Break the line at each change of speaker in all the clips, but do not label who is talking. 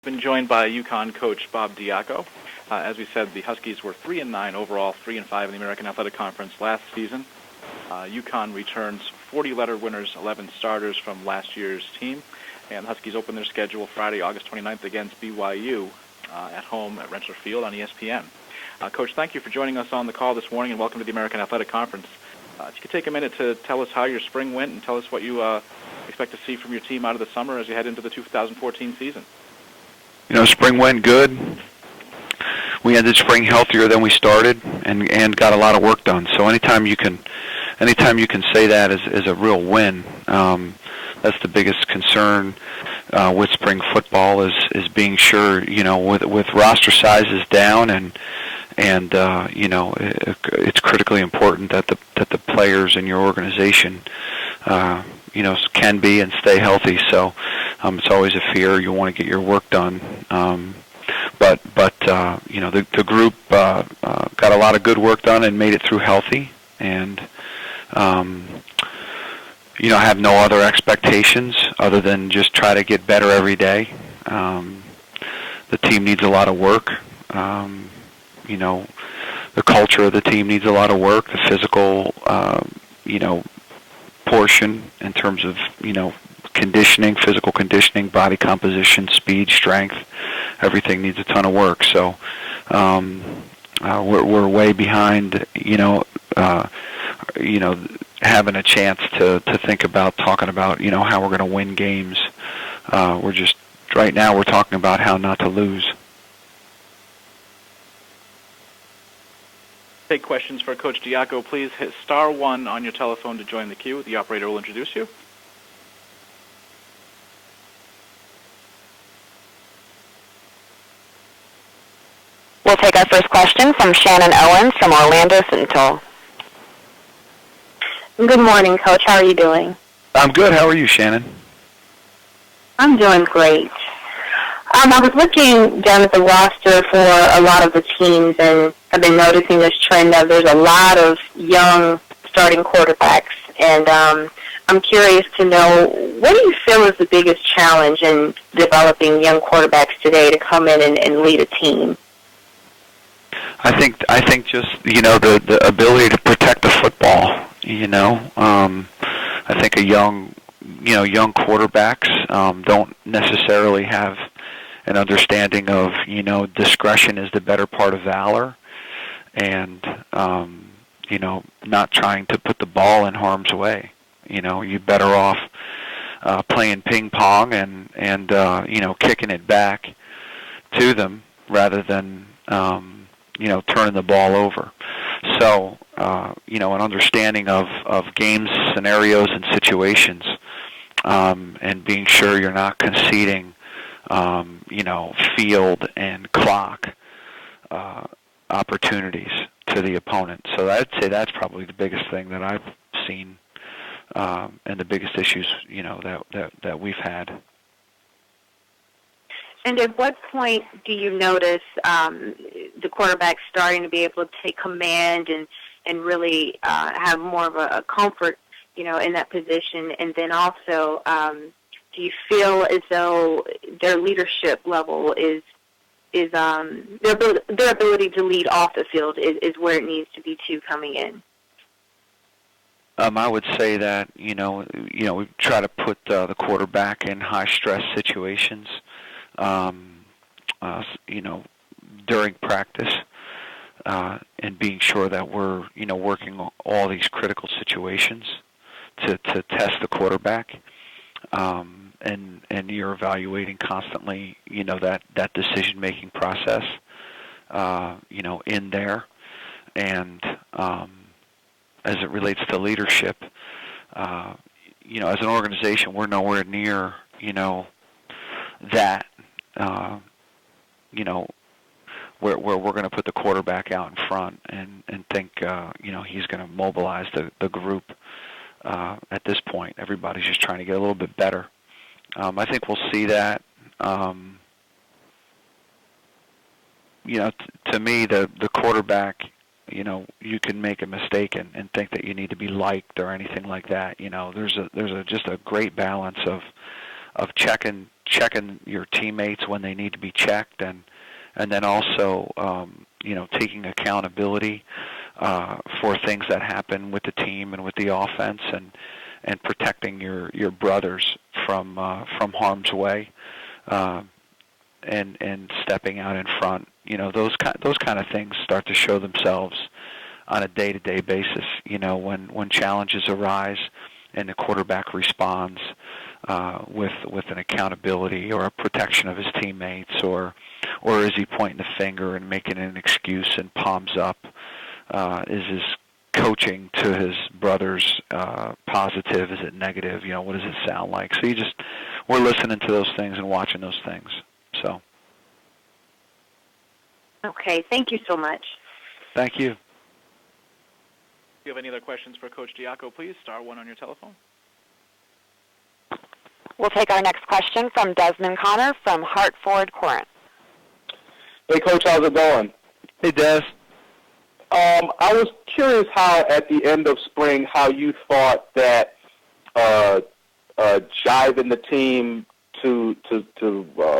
Been joined by UConn coach Bob Diaco. As we said, the Huskies were 3-9 overall, 3-5 in the American Athletic Conference last season. UConn returns 40 letter winners, 11 starters from last year's team, and the Huskies open their schedule Friday, August 29th against BYU at home at Rentschler Field on ESPN. Coach, thank you for joining us on the call this morning, and welcome to the American Athletic Conference. If you could take a minute to tell us how your spring went and tell us what you expect to see from your team out of the summer as you head into the 2014 season.
Spring went good. We ended spring healthier than we started, and got a lot of work done. So anytime you can say that is a real win. That's the biggest concern with spring football is being sure, with roster sizes down and it's critically important that the players in your organization can be and stay healthy. So it's always a fear. You want to get your work done. But the group got a lot of good work done and made it through healthy, and have no other expectations other than just try to get better every day. The team needs a lot of work. The culture of the team needs a lot of work. The physical, portion in terms of, conditioning, physical conditioning, body composition, speed, strength, everything needs a ton of work. So we're way behind, having a chance to think about talking about, how we're going to win games. Right now we're talking about how not to lose.
Take questions for Coach Diaco. Please hit *1 on your telephone to join the queue. The operator will introduce you.
We'll take our first question from Shannon Owens from Orlando Sentinel. Good morning, Coach. How are you doing?
I'm good. How are you, Shannon?
I'm doing great. I was looking down at the roster for a lot of the teams, and I've been noticing this trend that there's a lot of young starting quarterbacks. And I'm curious to know, what do you feel is the biggest challenge in developing young quarterbacks today to come in and lead a team?
I think just the ability to protect the football. I think young quarterbacks don't necessarily have an understanding of discretion is the better part of valor, and not trying to put the ball in harm's way. You're better off playing ping pong and kicking it back to them rather than turning the ball over. So an understanding of games, scenarios, and situations, and being sure you're not conceding field and clock opportunities to the opponent. So I'd say that's probably the biggest thing that I've seen, and the biggest issues that we've had.
And at what point do you notice the quarterback starting to be able to take command and really have more of a comfort, in that position? And then also, do you feel as though their leadership level is their ability to lead off the field is where it needs to be too coming in?
I would say that we try to put the quarterback in high stress situations, during practice, and being sure that we're working on all these critical situations to test the quarterback. And you're evaluating constantly, that decision-making process, in there. And as it relates to leadership, as an organization, we're nowhere near, that, where we're going to put the quarterback out in front and think, he's going to mobilize the group. At this point, everybody's just trying to get a little bit better. I think we'll see that. To me, the quarterback, you can make a mistake and think that you need to be liked or anything like that. There's just a great balance of checking checking your teammates when they need to be checked, and then also taking accountability for things that happen with the team and with the offense, and protecting your brothers from harm's way, and stepping out in front. Those kind of things start to show themselves on a day-to-day basis. When challenges arise and the quarterback responds with an accountability or a protection of his teammates, or is he pointing the finger and making an excuse and palms up? Is his coaching to his brothers positive? Is it negative? What does it sound like? So we're listening to those things and watching those things. So.
Okay, thank you so much.
Thank you.
If you have any other questions for Coach Diaco, please star 1 on your telephone.
We'll take our next question from Desmond Connor from Hartford Courant.
Hey, Coach, how's it going?
Hey, Des.
I was curious how, at the end of spring, how you thought that jiving the team to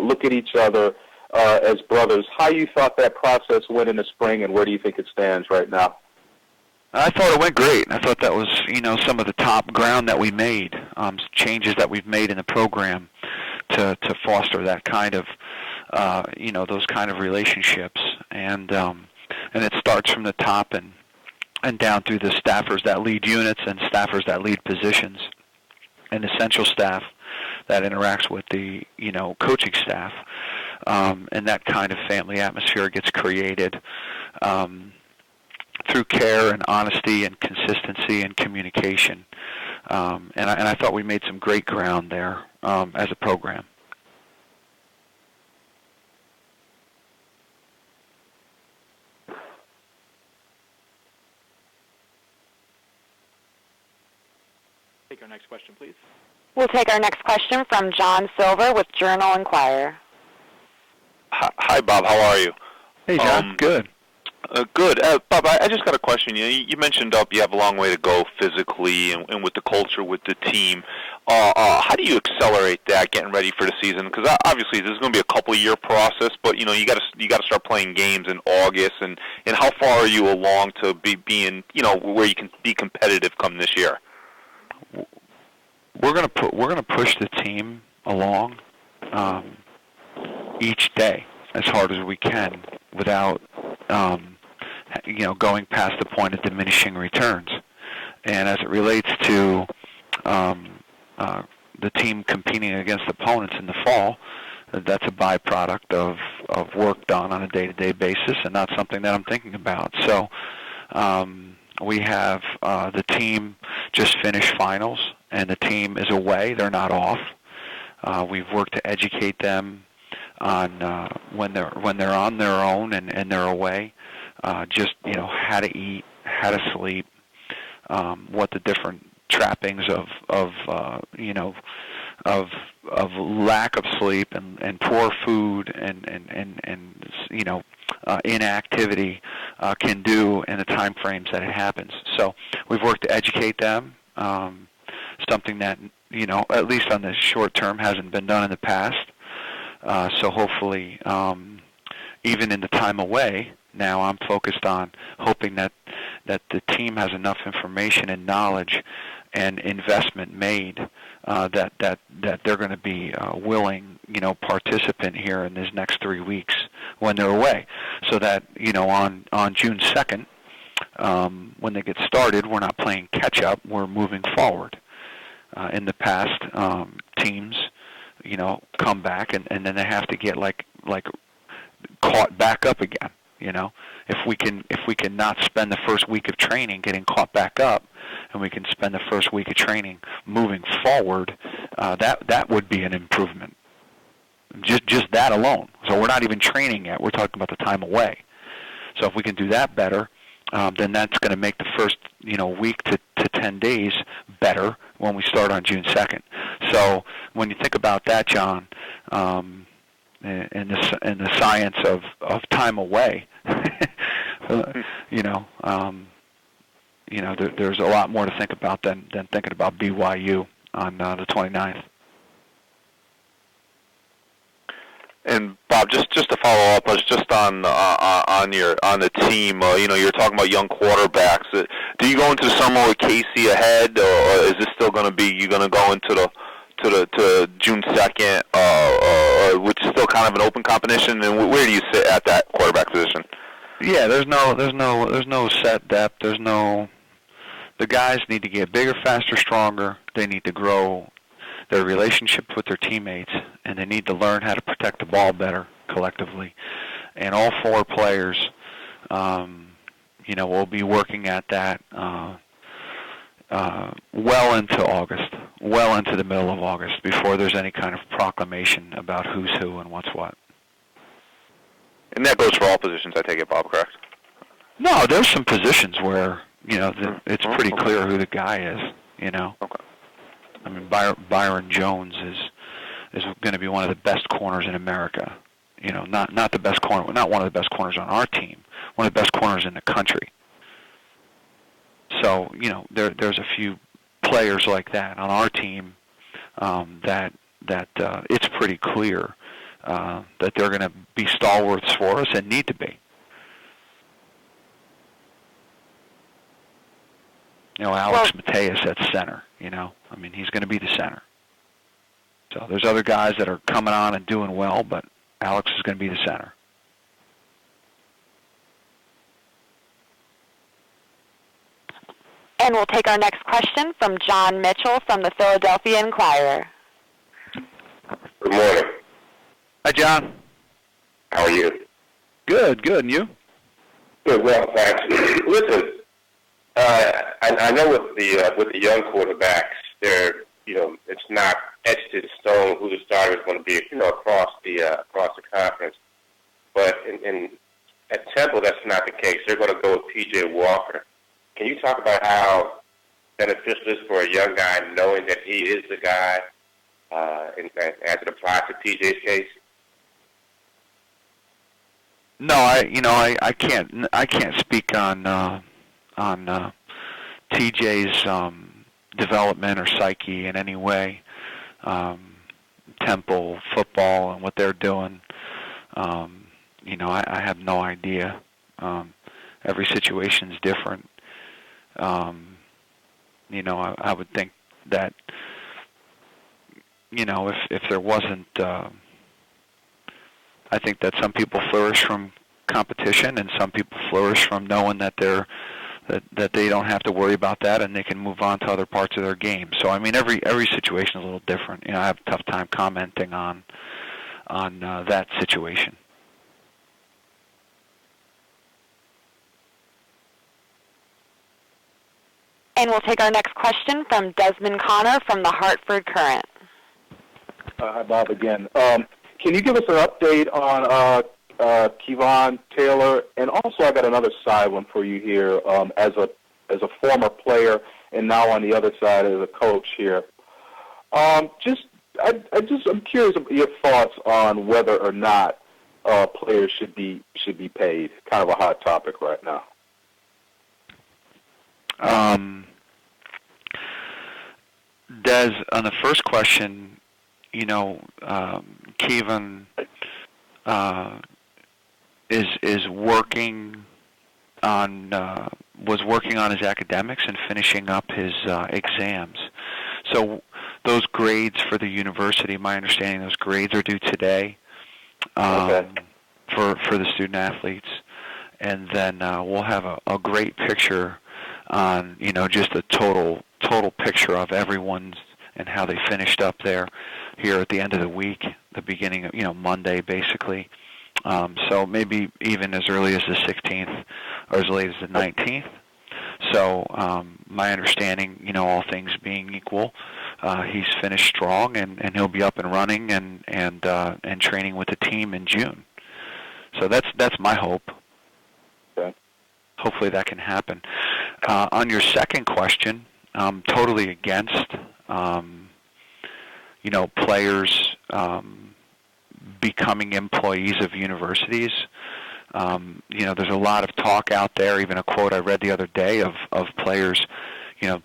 look at each other as brothers, how you thought that process went in the spring, and where do you think it stands right now?
I thought it went great. I thought that was, some of the top ground that we made, changes that we've made in the program to foster that kind of, those kind of relationships, and it starts from the top and down through the staffers that lead units and staffers that lead positions, and essential staff that interacts with the, coaching staff, and that kind of family atmosphere gets created through care and honesty and consistency and communication, and I thought we made some great ground there as a program.
Take our next question, please.
We'll take our next question from John Silver with Journal-Inquirer.
Hi, Bob. How are you?
Hey, John. Good.
Good. Bob, I just got a question. You mentioned you have a long way to go physically and with the culture, with the team. How do you accelerate that, getting ready for the season? Because obviously this is going to be a couple-year process, but you got to start playing games in August. And how far are you along to being where you can be competitive come this year?
We're gonna push the team along each day as hard as we can without going past the point of diminishing returns. And as it relates to the team competing against opponents in the fall, that's a byproduct of work done on a day-to-day basis, and not something that I'm thinking about. So we have the team just finished finals, and the team is away. They're not off. We've worked to educate them on when they're on their own and they're away, just how to eat, how to sleep, what the different trappings of lack of sleep and poor food and inactivity can do in the time frames that it happens. So we've worked to educate them, something that at least on the short term hasn't been done in the past. So hopefully, even in the time away, now I'm focused on hoping that the team has enough information and knowledge and investment made that they're going to be willing, participant here in these next 3 weeks when they're away, so that on June 2nd, when they get started, we're not playing catch up. We're moving forward. In the past, teams, come back and then they have to get like caught back up again. If we can not spend the first week of training getting caught back up, and we can spend the first week of training moving forward, that would be an improvement. Just that alone. So we're not even training yet. We're talking about the time away. So if we can do that better, then that's going to make the first week to 10 days better when we start on June 2nd. So when you think about that, John, and the science of time away, there's a lot more to think about than thinking about BYU on the 29th.
And Bob, just to follow up, I was just on the team. You're talking about young quarterbacks. Do you go into the summer with Casey ahead, or is this still going to be you going to go into to June 2nd, which is still kind of an open competition? And where do you sit at that quarterback position?
Yeah, there's no set depth. The guys need to get bigger, faster, stronger. They need to grow their relationship with their teammates, and they need to learn how to protect the ball better collectively. And all four players, will be working at that well into August, well into the middle of August, before there's any kind of proclamation about who's who and what's what.
And that goes for all positions, I take it, Bob, correct?
No, there's some positions where, it's pretty clear who the guy is,
Okay.
I mean, Byron Jones is going to be one of the best corners in America. Not the best corner, not one of the best corners on our team, one of the best corners in the country. So, there's a few players like that on our team that it's pretty clear that they're going to be stalwarts for us and need to be. Alex Mateus at center, he's going to be the center. So there's other guys that are coming on and doing well, but Alex is going to be the center.
And we'll take our next question from John Mitchell from the Philadelphia Inquirer.
Good morning.
Hi, John.
How are you?
Good. And you?
Good, well, thanks. Listen, I know with the young quarterbacks, it's not etched in stone who the starter is going to be, across the conference. But at Temple, that's not the case. They're going to go with P.J. Walker. Can you talk about how beneficial it is for a young guy knowing that he is the guy, as it applies to P.J.'s case?
No, I can't speak on TJ's development or psyche in any way. Temple football and what they're doing, I have no idea. Every situation is different. I would think that, if there wasn't, I think that some people flourish from competition and some people flourish from knowing that that they don't have to worry about that and they can move on to other parts of their game. So, every situation is a little different. I have a tough time commenting on that situation.
And we'll take our next question from Desmond Connor from the Hartford Courant.
Hi, Bob, again. Can you give us an update on Kevon Taylor? And also, I got another side one for you here as a former player and now on the other side as a coach here. I'm curious about your thoughts on whether or not players should be paid. Kind of a hot topic right now.
Des, on the first question, Kevon is working on was working on his academics and finishing up his exams. So those grades for the university, my understanding, those grades are due today for the student athletes, and then we'll have a great picture on just a total picture of everyone's and how they finished up there here at the end of the week, the beginning of Monday basically. So maybe even as early as the 16th or as late as the 19th. So my understanding, all things being equal, he's finished strong and he'll be up and running and training with the team in June. So that's my hope.
Okay.
Hopefully that can happen. On your second question, I'm totally against players becoming employees of universities. There's a lot of talk out there, even a quote I read the other day of players,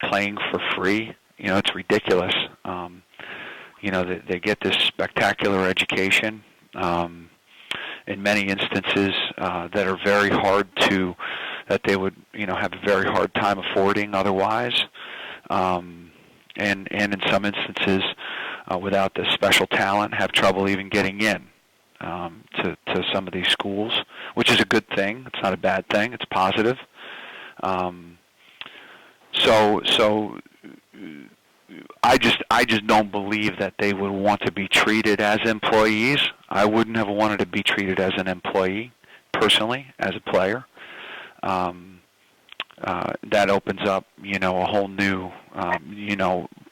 playing for free. It's ridiculous. They get this spectacular education, in many instances that are very hard that they would have a very hard time affording otherwise, and in some instances without the special talent have trouble even getting in to some of these schools, which is a good thing. It's not a bad thing. It's positive. So I just don't believe that they would want to be treated as employees. I wouldn't have wanted to be treated as an employee personally, as a player. That opens up, a whole new,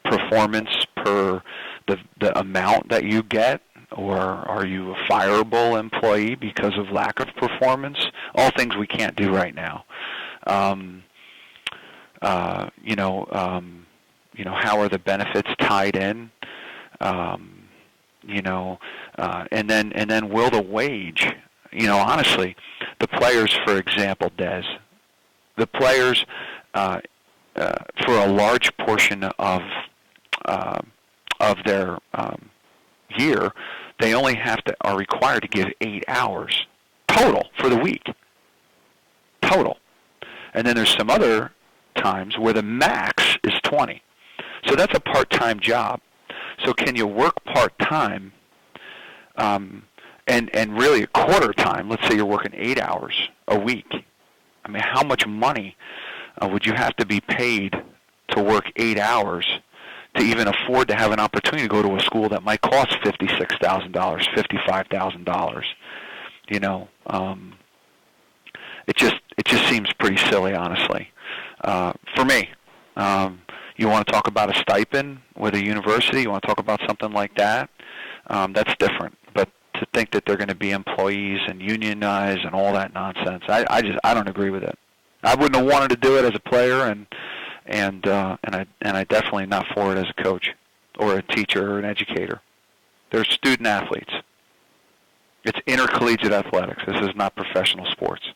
performance per the amount that you get, or are you a fireable employee because of lack of performance? All things we can't do right now. How are the benefits tied in? And then will the wage? Honestly, the players, for example, Des, the players for a large portion of their year, they only are required to give 8 hours total for the week. Total. And then there's some other times where the max is 20. So that's a part-time job. So can you work part-time and really a quarter time? Let's say you're working 8 hours a week. I mean, how much money would you have to be paid to work 8 hours to even afford to have an opportunity to go to a school that might cost $56,000, $55,000? It just seems pretty silly, honestly, for me. You want to talk about a stipend with a university? You want to talk about something like that? That's different. But to think that they're going to be employees and unionize and all that nonsense, I don't agree with it. I wouldn't have wanted to do it as a player, and I definitely not for it as a coach or a teacher or an educator. They're student athletes. It's intercollegiate athletics. This is not professional sports.